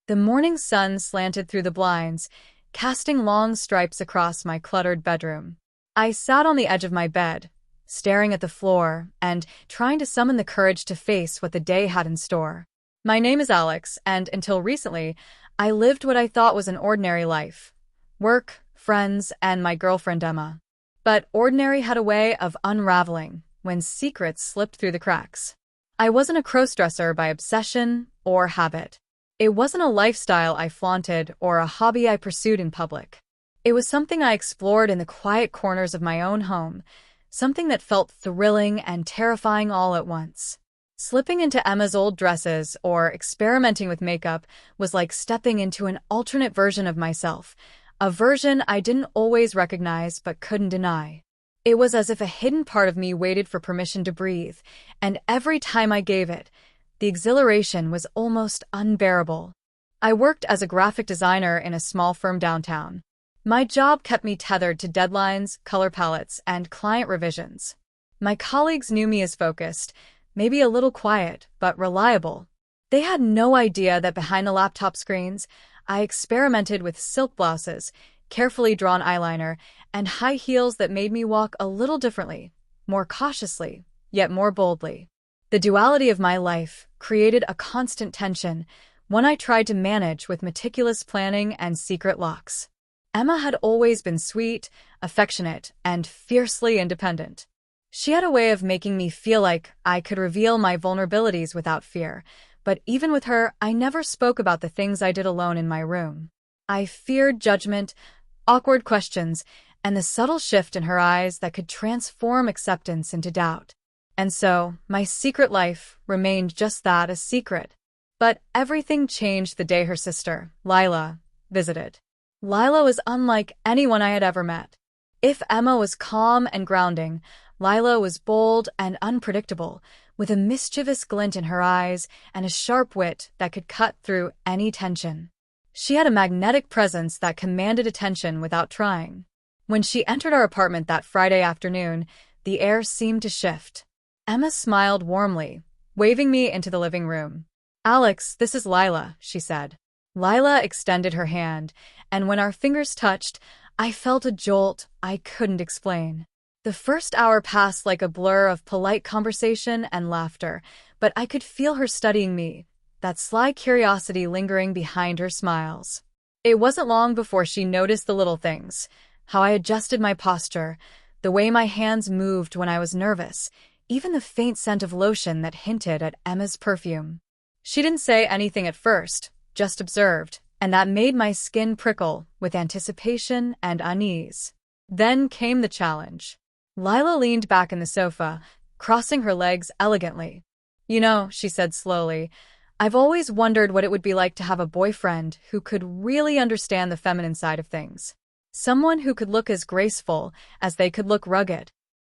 The morning sun slanted through the blinds, casting long stripes across my cluttered bedroom. I sat on the edge of my bed, staring at the floor and trying to summon the courage to face what the day had in store. My name is Alex, and until recently, I lived what I thought was an ordinary life. Work, friends, and my girlfriend Emma. But ordinary had a way of unraveling when secrets slipped through the cracks. I wasn't a crossdresser by obsession or habit. It wasn't a lifestyle I flaunted or a hobby I pursued in public. It was something I explored in the quiet corners of my own home, something that felt thrilling and terrifying all at once. Slipping into Emma's old dresses or experimenting with makeup was like stepping into an alternate version of myself, a version I didn't always recognize but couldn't deny. It was as if a hidden part of me waited for permission to breathe, and every time I gave it, the exhilaration was almost unbearable. I worked as a graphic designer in a small firm downtown. My job kept me tethered to deadlines, color palettes, and client revisions. My colleagues knew me as focused, maybe a little quiet, but reliable. They had no idea that behind the laptop screens, I experimented with silk blouses, carefully drawn eyeliner, and high heels that made me walk a little differently, more cautiously, yet more boldly. The duality of my life created a constant tension, one I tried to manage with meticulous planning and secret locks. Emma had always been sweet, affectionate, and fiercely independent. She had a way of making me feel like I could reveal my vulnerabilities without fear, but even with her, I never spoke about the things I did alone in my room. I feared judgment, awkward questions, and the subtle shift in her eyes that could transform acceptance into doubt. And so, my secret life remained just that, a secret. But everything changed the day her sister, Lila, visited. Lila was unlike anyone I had ever met. If Emma was calm and grounding, Lila was bold and unpredictable, with a mischievous glint in her eyes and a sharp wit that could cut through any tension. She had a magnetic presence that commanded attention without trying. When she entered our apartment that Friday afternoon, the air seemed to shift. Emma smiled warmly, waving me into the living room. "Alex, this is Lila," she said. Lila extended her hand, and when our fingers touched, I felt a jolt I couldn't explain. The first hour passed like a blur of polite conversation and laughter, but I could feel her studying me, that sly curiosity lingering behind her smiles. It wasn't long before she noticed the little things, how I adjusted my posture, the way my hands moved when I was nervous, even the faint scent of lotion that hinted at Emma's perfume. She didn't say anything at first, just observed, and that made my skin prickle with anticipation and unease. Then came the challenge. Lila leaned back in the sofa, crossing her legs elegantly. "You know," she said slowly, "I've always wondered what it would be like to have a boyfriend who could really understand the feminine side of things. Someone who could look as graceful as they could look rugged."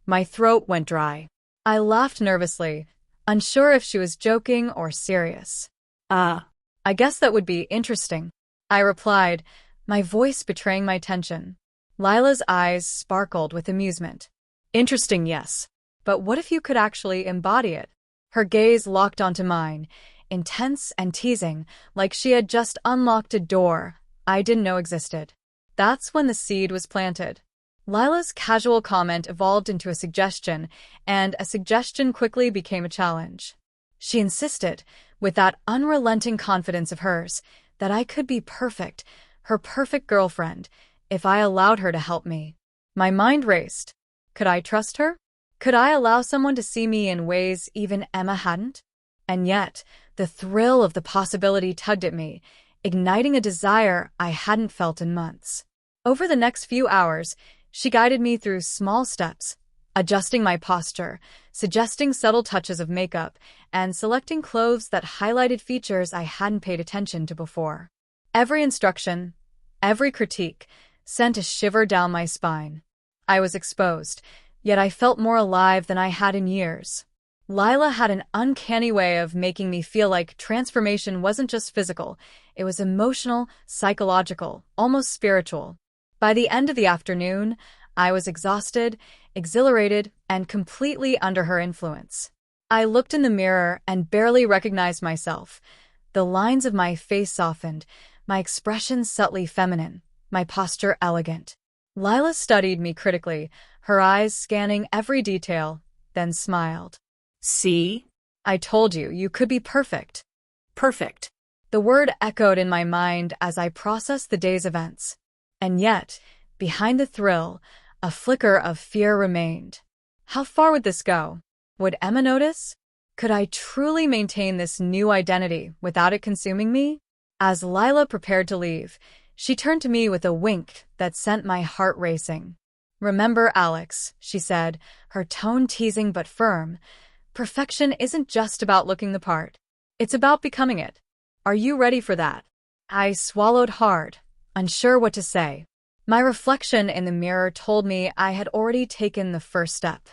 My throat went dry. I laughed nervously, unsure if she was joking or serious. I guess that would be interesting," I replied, my voice betraying my tension. Lila's eyes sparkled with amusement. "Interesting, yes. But what if you could actually embody it?" Her gaze locked onto mine, intense and teasing, like she had just unlocked a door I didn't know existed. That's when the seed was planted. Lila's casual comment evolved into a suggestion, and a suggestion quickly became a challenge. She insisted, with that unrelenting confidence of hers, that I could be perfect, her perfect girlfriend, if I allowed her to help me. My mind raced. Could I trust her? Could I allow someone to see me in ways even Emma hadn't? And yet, the thrill of the possibility tugged at me, igniting a desire I hadn't felt in months. Over the next few hours, she guided me through small steps, adjusting my posture, suggesting subtle touches of makeup, and selecting clothes that highlighted features I hadn't paid attention to before. Every instruction, every critique, sent a shiver down my spine. I was exposed, yet I felt more alive than I had in years. Lila had an uncanny way of making me feel like transformation wasn't just physical, it was emotional, psychological, almost spiritual. By the end of the afternoon, I was exhausted, exhilarated, and completely under her influence. I looked in the mirror and barely recognized myself. The lines of my face softened, my expression subtly feminine, my posture elegant. Lila studied me critically, her eyes scanning every detail, then smiled. See? I told you, you could be perfect. Perfect. The word echoed in my mind as I processed the day's events. And yet, behind the thrill, a flicker of fear remained. How far would this go? Would Emma notice? Could I truly maintain this new identity without it consuming me? As Lila prepared to leave, she turned to me with a wink that sent my heart racing. Remember, Alex, she said, her tone teasing but firm. Perfection isn't just about looking the part. It's about becoming it. Are you ready for that? I swallowed hard, unsure what to say. My reflection in the mirror told me I had already taken the first step.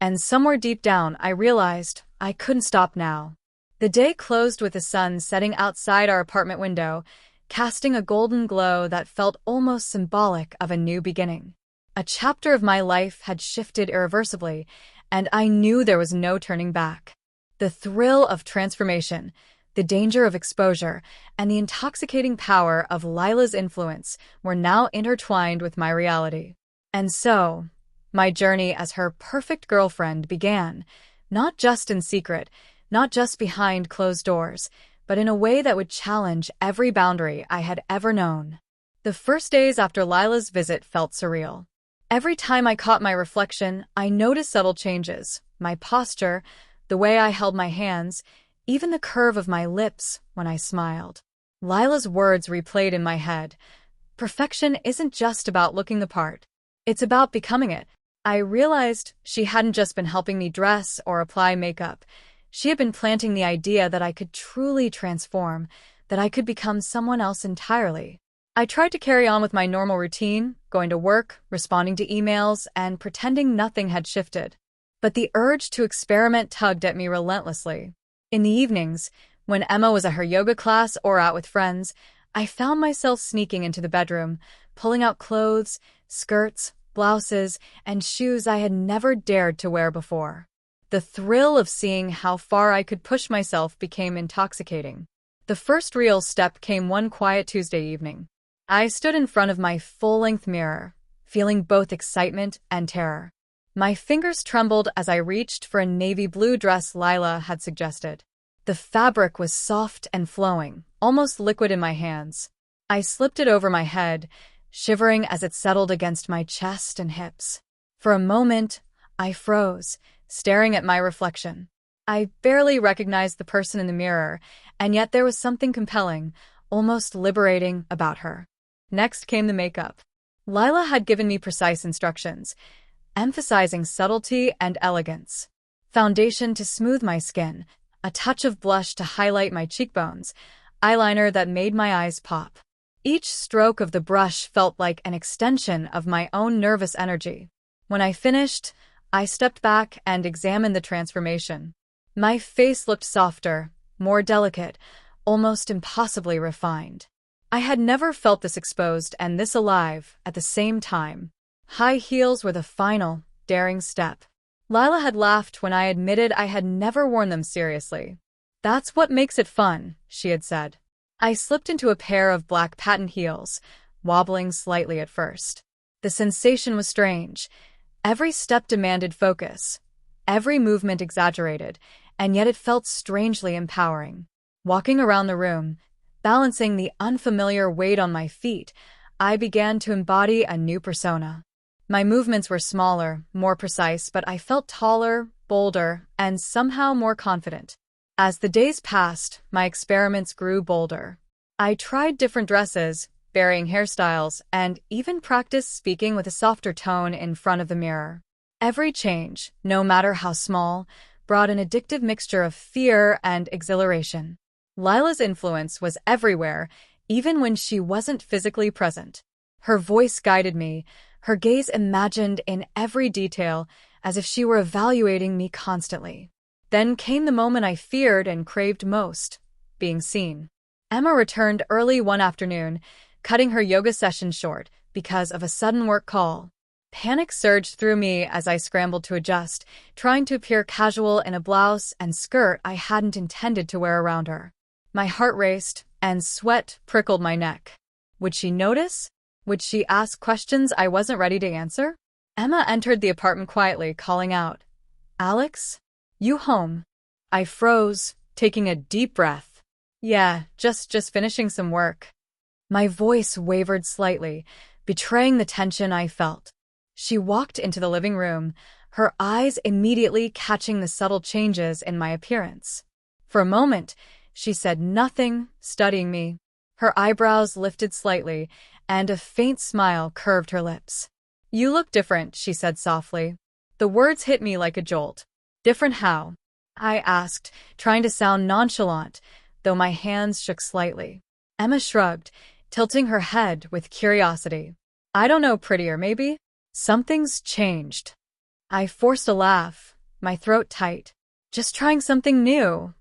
And somewhere deep down, I realized I couldn't stop now. The day closed with the sun setting outside our apartment window, casting a golden glow that felt almost symbolic of a new beginning. A chapter of my life had shifted irreversibly, and I knew there was no turning back. The thrill of transformation, the danger of exposure, and the intoxicating power of Lila's influence were now intertwined with my reality. And so, my journey as her perfect girlfriend began, not just in secret, not just behind closed doors, but in a way that would challenge every boundary I had ever known. The first days after Lila's visit felt surreal. Every time I caught my reflection, I noticed subtle changes, my posture, the way I held my hands, even the curve of my lips when I smiled. Lila's words replayed in my head. Perfection isn't just about looking the part. It's about becoming it. I realized she hadn't just been helping me dress or apply makeup. She had been planting the idea that I could truly transform, that I could become someone else entirely. I tried to carry on with my normal routine, going to work, responding to emails, and pretending nothing had shifted. But the urge to experiment tugged at me relentlessly. In the evenings, when Emma was at her yoga class or out with friends, I found myself sneaking into the bedroom, pulling out clothes, skirts, blouses, and shoes I had never dared to wear before. The thrill of seeing how far I could push myself became intoxicating. The first real step came one quiet Tuesday evening. I stood in front of my full-length mirror, feeling both excitement and terror. My fingers trembled as I reached for a navy blue dress Lila had suggested. The fabric was soft and flowing, almost liquid in my hands. I slipped it over my head, shivering as it settled against my chest and hips. For a moment, I froze, staring at my reflection. I barely recognized the person in the mirror, and yet there was something compelling, almost liberating about her. Next came the makeup. Lila had given me precise instructions, emphasizing subtlety and elegance. Foundation to smooth my skin, a touch of blush to highlight my cheekbones, eyeliner that made my eyes pop. Each stroke of the brush felt like an extension of my own nervous energy. When I finished, I stepped back and examined the transformation. My face looked softer, more delicate, almost impossibly refined. I had never felt this exposed and this alive at the same time. High heels were the final, daring step. Lila had laughed when I admitted I had never worn them seriously. That's what makes it fun, she had said. I slipped into a pair of black patent heels, wobbling slightly at first. The sensation was strange. Every step demanded focus, every movement exaggerated, and yet it felt strangely empowering. Walking around the room, balancing the unfamiliar weight on my feet, I began to embody a new persona. My movements were smaller, more precise, but I felt taller, bolder, and somehow more confident. As the days passed, my experiments grew bolder. I tried different dresses, varying hairstyles, and even practiced speaking with a softer tone in front of the mirror. Every change, no matter how small, brought an addictive mixture of fear and exhilaration. Lila's influence was everywhere, even when she wasn't physically present. Her voice guided me, her gaze imagined in every detail, as if she were evaluating me constantly. Then came the moment I feared and craved most, being seen. Emma returned early one afternoon, cutting her yoga session short because of a sudden work call. Panic surged through me as I scrambled to adjust, trying to appear casual in a blouse and skirt I hadn't intended to wear around her. My heart raced, and sweat prickled my neck. Would she notice? Would she ask questions I wasn't ready to answer? Emma entered the apartment quietly, calling out, "Alex? You home?" I froze, taking a deep breath. "Yeah, just finishing some work." My voice wavered slightly, betraying the tension I felt. She walked into the living room, her eyes immediately catching the subtle changes in my appearance. For a moment, she said nothing, studying me. Her eyebrows lifted slightly, and a faint smile curved her lips. "You look different," she said softly. The words hit me like a jolt. "Different how?" I asked, trying to sound nonchalant, though my hands shook slightly. Emma shrugged, tilting her head with curiosity. "I don't know, prettier maybe? Something's changed." I forced a laugh, my throat tight. "Just trying something new,"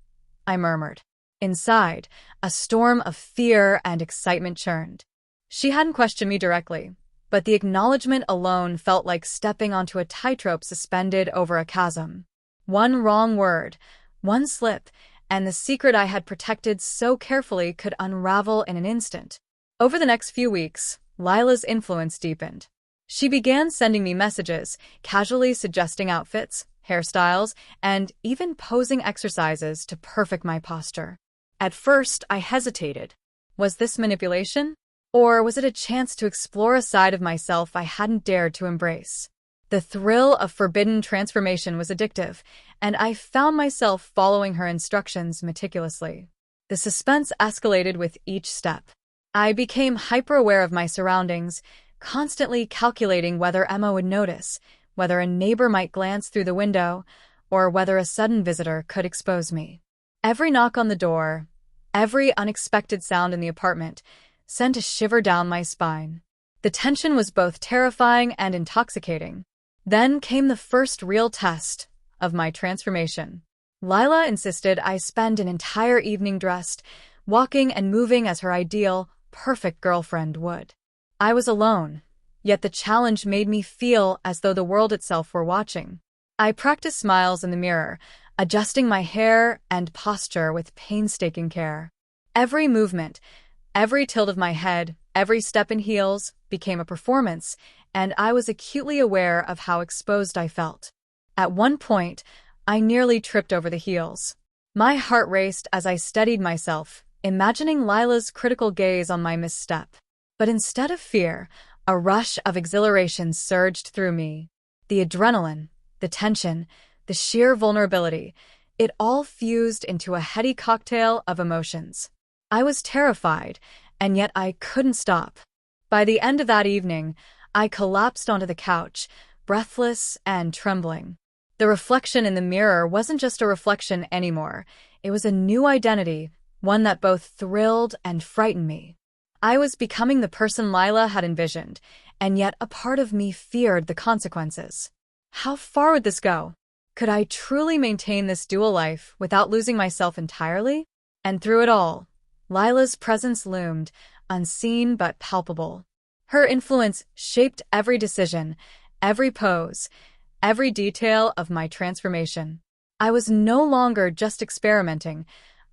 I murmured. Inside, a storm of fear and excitement churned. She hadn't questioned me directly, but the acknowledgement alone felt like stepping onto a tightrope suspended over a chasm. One wrong word, one slip, and the secret I had protected so carefully could unravel in an instant. Over the next few weeks, Lila's influence deepened. She began sending me messages, casually suggesting outfits, hairstyles, and even posing exercises to perfect my posture. At first, I hesitated. Was this manipulation? Or was it a chance to explore a side of myself I hadn't dared to embrace? The thrill of forbidden transformation was addictive, and I found myself following her instructions meticulously. The suspense escalated with each step. I became hyper-aware of my surroundings, constantly calculating whether Emma would notice, whether a neighbor might glance through the window, or whether a sudden visitor could expose me. Every knock on the door, every unexpected sound in the apartment, sent a shiver down my spine. The tension was both terrifying and intoxicating. Then came the first real test of my transformation. Lila insisted I spend an entire evening dressed, walking and moving as her ideal, perfect girlfriend would. I was alone, yet the challenge made me feel as though the world itself were watching. I practiced smiles in the mirror, adjusting my hair and posture with painstaking care. Every movement, every tilt of my head, every step in heels became a performance, and I was acutely aware of how exposed I felt. At one point, I nearly tripped over the heels. My heart raced as I steadied myself, imagining Lila's critical gaze on my misstep. But instead of fear, a rush of exhilaration surged through me. The adrenaline, the tension, the sheer vulnerability, it all fused into a heady cocktail of emotions. I was terrified, and yet I couldn't stop. By the end of that evening, I collapsed onto the couch, breathless and trembling. The reflection in the mirror wasn't just a reflection anymore. It was a new identity, one that both thrilled and frightened me. I was becoming the person Lila had envisioned, and yet a part of me feared the consequences. How far would this go? Could I truly maintain this dual life without losing myself entirely? And through it all, Lila's presence loomed, unseen but palpable. Her influence shaped every decision, every pose, every detail of my transformation. I was no longer just experimenting.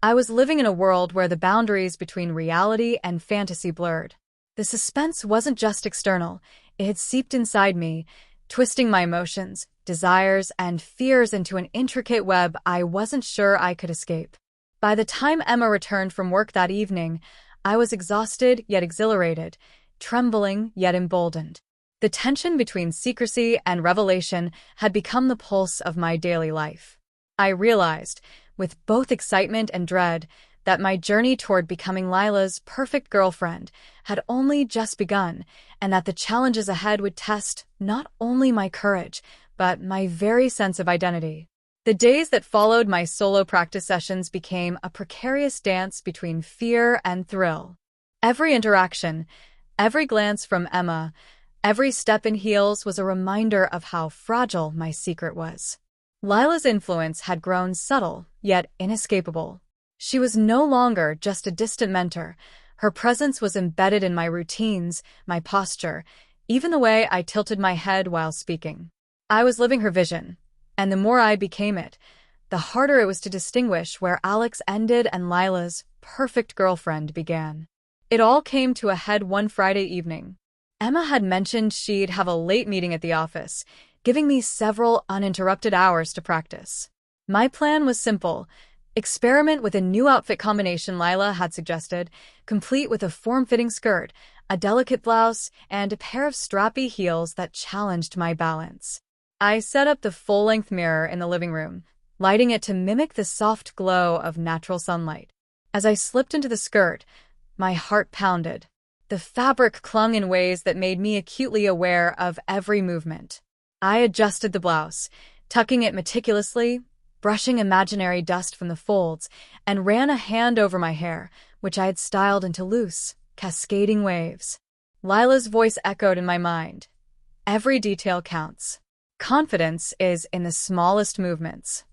I was living in a world where the boundaries between reality and fantasy blurred. The suspense wasn't just external, it had seeped inside me, twisting my emotions, desires, and fears into an intricate web I wasn't sure I could escape. By the time Emma returned from work that evening, I was exhausted yet exhilarated, trembling yet emboldened. The tension between secrecy and revelation had become the pulse of my daily life. I realized, with both excitement and dread, that my journey toward becoming Lila's perfect girlfriend had only just begun, and that the challenges ahead would test not only my courage, but my very sense of identity. The days that followed my solo practice sessions became a precarious dance between fear and thrill. Every interaction, every glance from Emma, every step in heels was a reminder of how fragile my secret was. Lila's influence had grown subtle, yet inescapable. She was no longer just a distant mentor. Her presence was embedded in my routines, my posture, even the way I tilted my head while speaking. I was living her vision, and the more I became it, the harder it was to distinguish where Alex ended and Lila's perfect girlfriend began. It all came to a head one Friday evening. Emma had mentioned she'd have a late meeting at the office, giving me several uninterrupted hours to practice. My plan was simple: experiment with a new outfit combination Lila had suggested, complete with a form-fitting skirt, a delicate blouse, and a pair of strappy heels that challenged my balance. I set up the full-length mirror in the living room, lighting it to mimic the soft glow of natural sunlight. As I slipped into the skirt, my heart pounded. The fabric clung in ways that made me acutely aware of every movement. I adjusted the blouse, tucking it meticulously, brushing imaginary dust from the folds, and ran a hand over my hair, which I had styled into loose, cascading waves. Lila's voice echoed in my mind. Every detail counts. Confidence is in the smallest movements.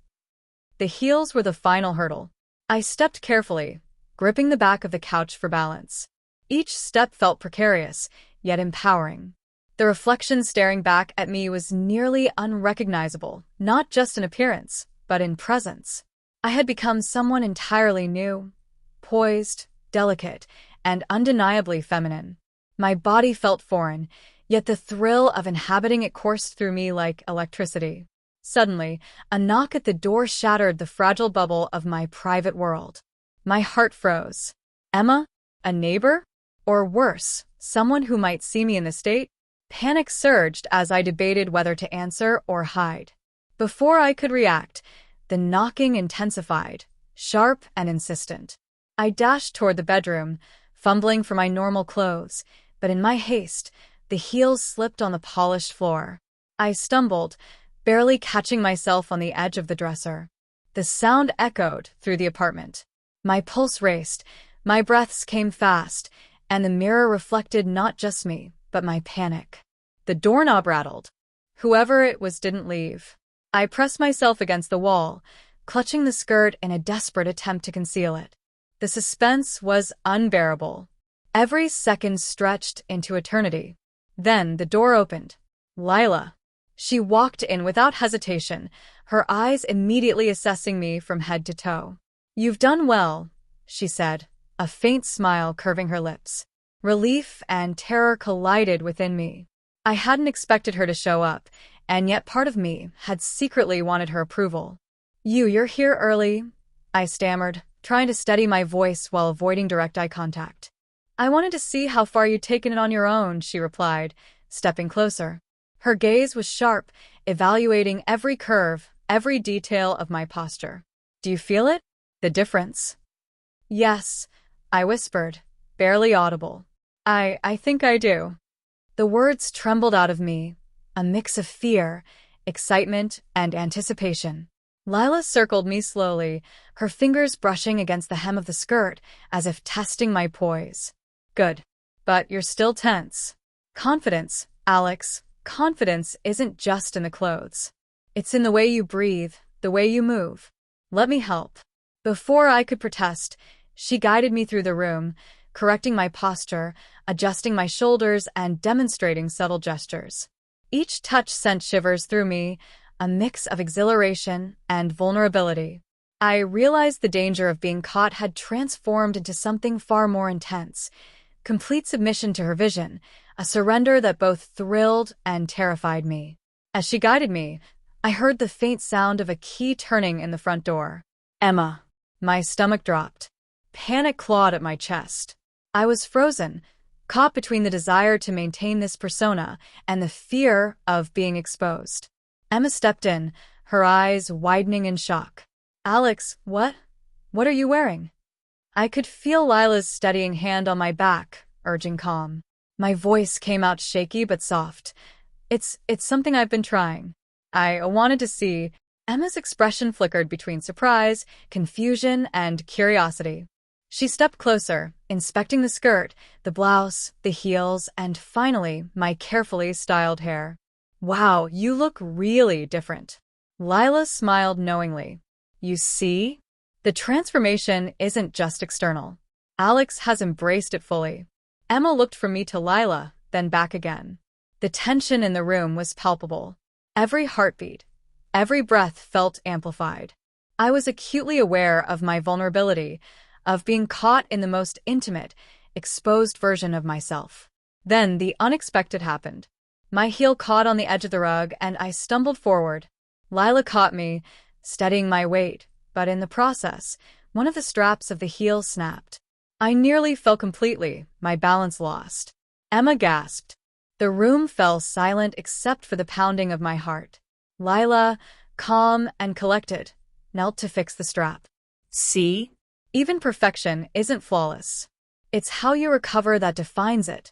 The heels were the final hurdle. I stepped carefully, gripping the back of the couch for balance. Each step felt precarious, yet empowering. The reflection staring back at me was nearly unrecognizable, not just in appearance, but in presence. I had become someone entirely new, poised, delicate, and undeniably feminine. My body felt foreign, yet the thrill of inhabiting it coursed through me like electricity. Suddenly, a knock at the door shattered the fragile bubble of my private world. My heart froze. Emma? A neighbor? Or worse, someone who might see me in this state? Panic surged as I debated whether to answer or hide. Before I could react, the knocking intensified, sharp and insistent. I dashed toward the bedroom, fumbling for my normal clothes, but in my haste, the heels slipped on the polished floor. I stumbled, barely catching myself on the edge of the dresser. The sound echoed through the apartment. My pulse raced, my breaths came fast, and the mirror reflected not just me, but my panic. The doorknob rattled. Whoever it was didn't leave. I pressed myself against the wall, clutching the skirt in a desperate attempt to conceal it. The suspense was unbearable. Every second stretched into eternity. Then the door opened. Lila. She walked in without hesitation, her eyes immediately assessing me from head to toe. "You've done well," she said, a faint smile curving her lips. Relief and terror collided within me. I hadn't expected her to show up, and yet part of me had secretly wanted her approval. You're here early," I stammered, trying to steady my voice while avoiding direct eye contact. "I wanted to see how far you'd taken it on your own," she replied, stepping closer. Her gaze was sharp, evaluating every curve, every detail of my posture. "Do you feel it? The difference?" "Yes," I whispered, barely audible. I think I do." The words trembled out of me, a mix of fear, excitement, and anticipation. Lila circled me slowly, her fingers brushing against the hem of the skirt, as if testing my poise. "Good. But you're still tense." "Confidence, Alex. Confidence isn't just in the clothes. It's in the way you breathe, the way you move. Let me help." Before I could protest, she guided me through the room, correcting my posture, adjusting my shoulders, and demonstrating subtle gestures. Each touch sent shivers through me, a mix of exhilaration and vulnerability. I realized the danger of being caught had transformed into something far more intense. Complete submission to her vision, a surrender that both thrilled and terrified me. As she guided me, I heard the faint sound of a key turning in the front door. "Emma." My stomach dropped. Panic clawed at my chest. I was frozen, caught between the desire to maintain this persona and the fear of being exposed. Emma stepped in, her eyes widening in shock. "Alex, what? What are you wearing?" I could feel Lila's steadying hand on my back, urging calm. My voice came out shaky but soft. It's something I've been trying. I wanted to see." Emma's expression flickered between surprise, confusion, and curiosity. She stepped closer, inspecting the skirt, the blouse, the heels, and finally, my carefully styled hair. "Wow, you look really different." Lila smiled knowingly. "You see? The transformation isn't just external. Alex has embraced it fully." Emma looked from me to Lila, then back again. The tension in the room was palpable. Every heartbeat, every breath felt amplified. I was acutely aware of my vulnerability, of being caught in the most intimate, exposed version of myself. Then the unexpected happened. My heel caught on the edge of the rug, and I stumbled forward. Lila caught me, steadying my weight, but in the process, one of the straps of the heel snapped. I nearly fell completely, my balance lost. Emma gasped. The room fell silent except for the pounding of my heart. Lila, calm and collected, knelt to fix the strap. See? Even perfection isn't flawless. It's how you recover that defines it.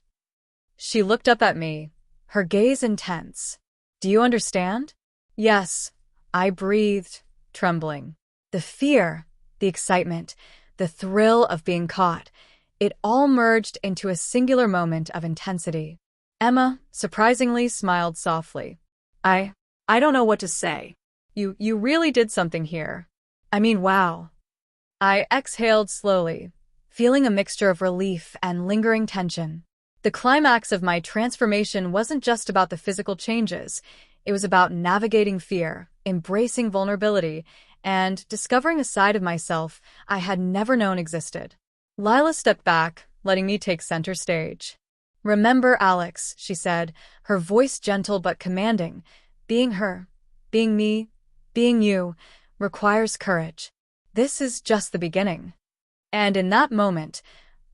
She looked up at me, her gaze intense. Do you understand? Yes, I breathed, trembling. The fear, the excitement, the thrill of being caught, it all merged into a singular moment of intensity. Emma, surprisingly, smiled softly. I don't know what to say. You really did something here. I mean, wow. I exhaled slowly, feeling a mixture of relief and lingering tension. The climax of my transformation wasn't just about the physical changes. It was about navigating fear, embracing vulnerability, and discovering a side of myself I had never known existed. Lila stepped back, letting me take center stage. Remember, Alex, she said, her voice gentle but commanding. Being her, being me, being you, requires courage. This is just the beginning. And in that moment,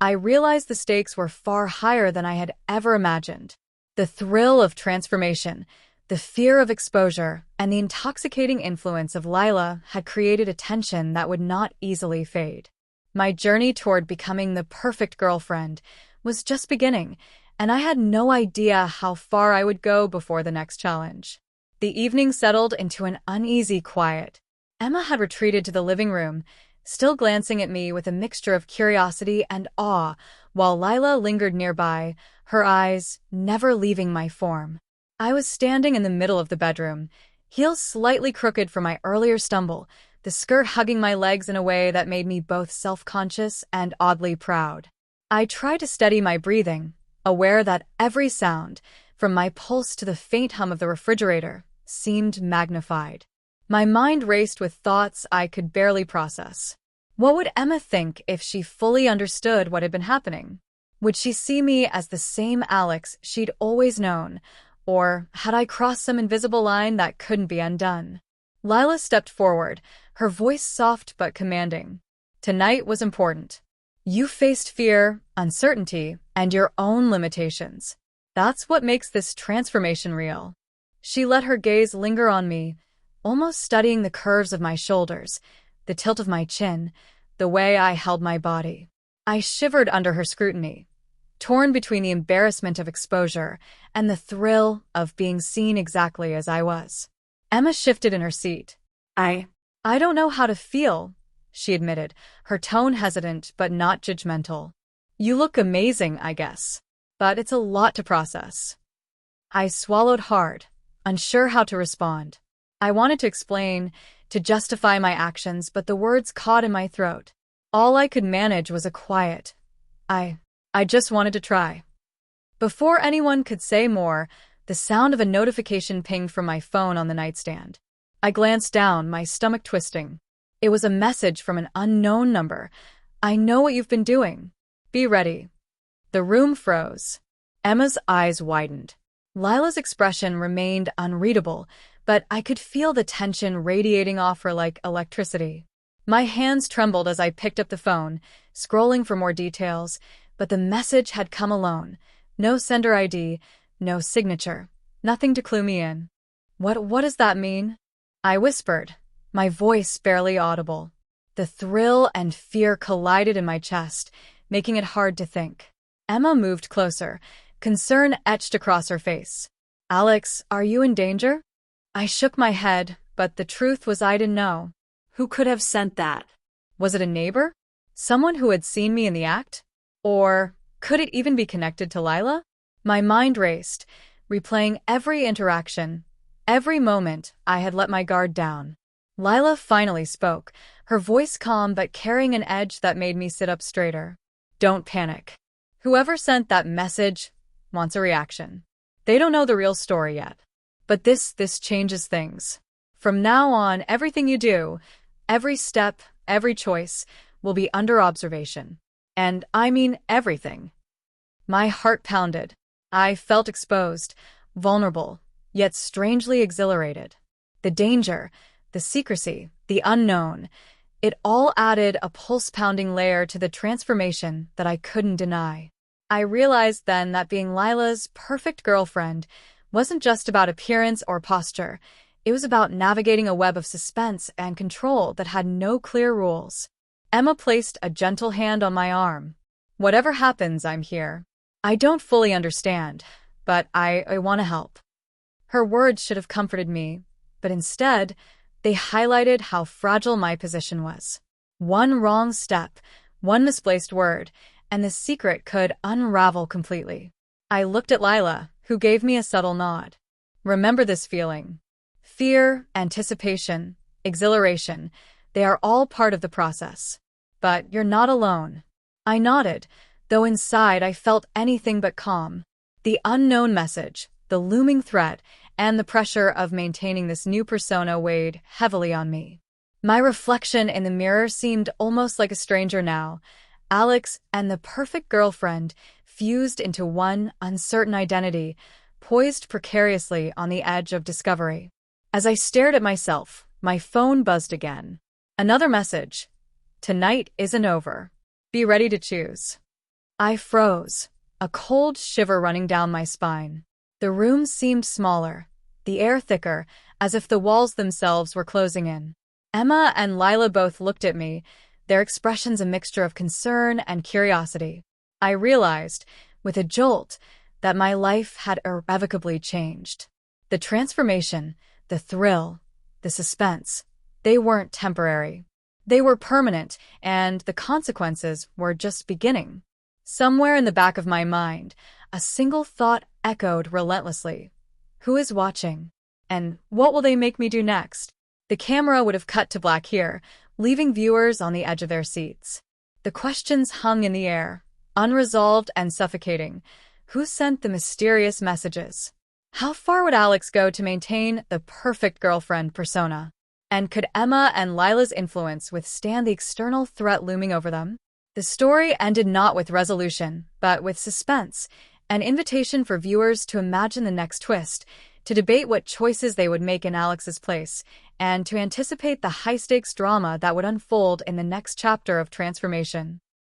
I realized the stakes were far higher than I had ever imagined. The thrill of transformation, the fear of exposure, and the intoxicating influence of Lila had created a tension that would not easily fade. My journey toward becoming the perfect girlfriend was just beginning, and I had no idea how far I would go before the next challenge. The evening settled into an uneasy quiet. Emma had retreated to the living room, still glancing at me with a mixture of curiosity and awe, while Lila lingered nearby, her eyes never leaving my form. I was standing in the middle of the bedroom, heels slightly crooked from my earlier stumble, the skirt hugging my legs in a way that made me both self-conscious and oddly proud. I tried to steady my breathing, aware that every sound, from my pulse to the faint hum of the refrigerator, seemed magnified. My mind raced with thoughts I could barely process. What would Emma think if she fully understood what had been happening? Would she see me as the same Alex she'd always known, or had I crossed some invisible line that couldn't be undone? Lila stepped forward, her voice soft but commanding. Tonight was important. You faced fear, uncertainty, and your own limitations. That's what makes this transformation real. She let her gaze linger on me, almost studying the curves of my shoulders, the tilt of my chin, the way I held my body. I shivered under her scrutiny, torn between the embarrassment of exposure and the thrill of being seen exactly as I was. Emma shifted in her seat. I don't know how to feel, she admitted, her tone hesitant but not judgmental. You look amazing, I guess, but it's a lot to process. I swallowed hard, unsure how to respond. I wanted to explain, to justify my actions, but the words caught in my throat. All I could manage was a quiet, I just wanted to try. Before anyone could say more, the sound of a notification pinged from my phone on the nightstand. I glanced down, my stomach twisting. It was a message from an unknown number. I know what you've been doing. Be ready. The room froze. Emma's eyes widened. Lila's expression remained unreadable, but I could feel the tension radiating off her like electricity. My hands trembled as I picked up the phone, scrolling for more details, but the message had come alone. No sender ID, no signature, nothing to clue me in. What does that mean? I whispered, my voice barely audible. The thrill and fear collided in my chest, making it hard to think. Emma moved closer, concern etched across her face. Alex, are you in danger? I shook my head, but the truth was I didn't know. Who could have sent that? Was it a neighbor? Someone who had seen me in the act? Or could it even be connected to Lila? My mind raced, replaying every interaction, every moment I had let my guard down. Lila finally spoke, her voice calm but carrying an edge that made me sit up straighter. Don't panic. Whoever sent that message wants a reaction. They don't know the real story yet. But this changes things. From now on, everything you do, every step, every choice, will be under observation. And I mean everything. My heart pounded. I felt exposed, vulnerable, yet strangely exhilarated. The danger, the secrecy, the unknown, it all added a pulse-pounding layer to the transformation that I couldn't deny. I realized then that being Lila's perfect girlfriend wasn't just about appearance or posture. It was about navigating a web of suspense and control that had no clear rules. Emma placed a gentle hand on my arm. "Whatever happens, I'm here. I don't fully understand, but I want to help." Her words should have comforted me, but instead, they highlighted how fragile my position was. One wrong step, one misplaced word, and the secret could unravel completely. I looked at Lila, who gave me a subtle nod. "Remember this feeling. Fear, anticipation, exhilaration, they are all part of the process. But you're not alone." I nodded, though inside I felt anything but calm. The unknown message, the looming threat, and the pressure of maintaining this new persona weighed heavily on me. My reflection in the mirror seemed almost like a stranger now. Alex and the perfect girlfriend fused into one uncertain identity, poised precariously on the edge of discovery. As I stared at myself, my phone buzzed again. Another message. "Tonight isn't over. Be ready to choose." I froze, a cold shiver running down my spine. The room seemed smaller, the air thicker, as if the walls themselves were closing in. Emma and Lila both looked at me, their expressions a mixture of concern and curiosity. I realized, with a jolt, that my life had irrevocably changed. The transformation, the thrill, the suspense, they weren't temporary. They were permanent, and the consequences were just beginning. Somewhere in the back of my mind, a single thought echoed relentlessly. Who is watching? And what will they make me do next? The camera would have cut to black here, leaving viewers on the edge of their seats. The questions hung in the air, unresolved and suffocating. Who sent the mysterious messages? How far would Alex go to maintain the perfect girlfriend persona? And could Emma and Lila's influence withstand the external threat looming over them? The story ended not with resolution, but with suspense, an invitation for viewers to imagine the next twist, to debate what choices they would make in Alex's place, and to anticipate the high-stakes drama that would unfold in the next chapter of transformation.